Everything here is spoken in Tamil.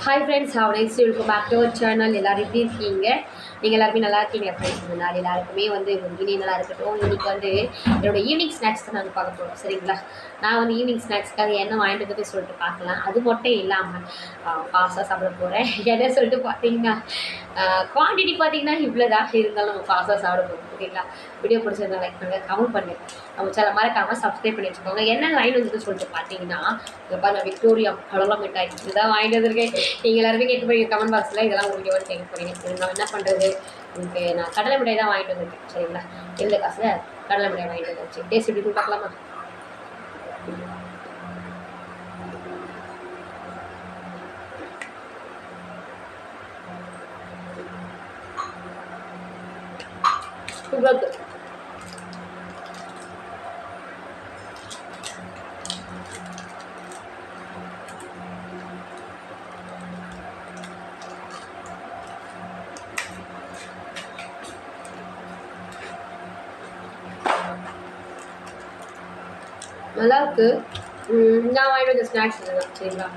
Hi friends, how nice welcome back to our channel. எல்லோரும் எப்படி இருக்கீங்க? நீங்கள் எல்லாருமே நல்லா இருக்கீங்களா ஃப்ரெண்ட்ஸ்? முன்னாடி எல்லாருக்குமே வந்து இனி நல்லா இருக்கட்டும். இன்றைக்கி வந்து என்னோடய ஈவினிங் ஸ்நாக்ஸ் தான் நாங்கள் பார்க்க போகிறோம், சரிங்களா? நான் வந்து ஈவினிங் ஸ்நாக்ஸ்க்காக என்ன வாங்கிட்டு வந்து சொல்லிட்டு பார்க்கலாம். அது மட்டும் இல்லாமல் பாஸ்தா சாப்பிட போகிறேன். என்ன சொல்லிட்டு பார்த்தீங்கன்னா குவான்டிட்டி பார்த்தீங்கன்னா இவ்வளோ தான் இருந்தாலும் நம்ம பாஸ்தா சாப்பிட போகிறோம், ஓகேங்களா? வீடியோ பிடிச்சிருந்தா லைக் பண்ணுங்கள், கமெண்ட் பண்ணுங்கள், நம்ம சேனல் மறக்காமல் சப்ஸ்கிரைப் பண்ணி வச்சுக்கோங்க. என்ன வாங்கிட்டு வந்துட்டு சொல்லிட்டு பார்த்தீங்கன்னா நான் விக்டோரியா பழம் மிட்டாய் இதுதான் வாங்கிட்டு வந்திருக்கேன். நீங்கள் எல்லாருமே கேட்க போய் கமெண்ட் பாக்ஸில் இதெல்லாம் உங்களுக்கு எவ்வளோ கேட்க போகிறீங்க. சரி, நான் என்ன பண்ணுறது, உங்களுக்கு நான் கடலை மிட்டாய் தான் வாங்கிட்டு வந்திருக்கேன், சரிங்களா? இருந்த காசில் கடலை மிட்டாய் வாங்கிட்டு வந்துச்சு. டேஸ்ட் எப்படி பார்க்கலாமா? சூப்பராக இருக்குது. நல்லா இருக்குது. நான் வாங்கிட்டு வந்த ஸ்நாக்ஸ் இதுதான், சரிங்களா?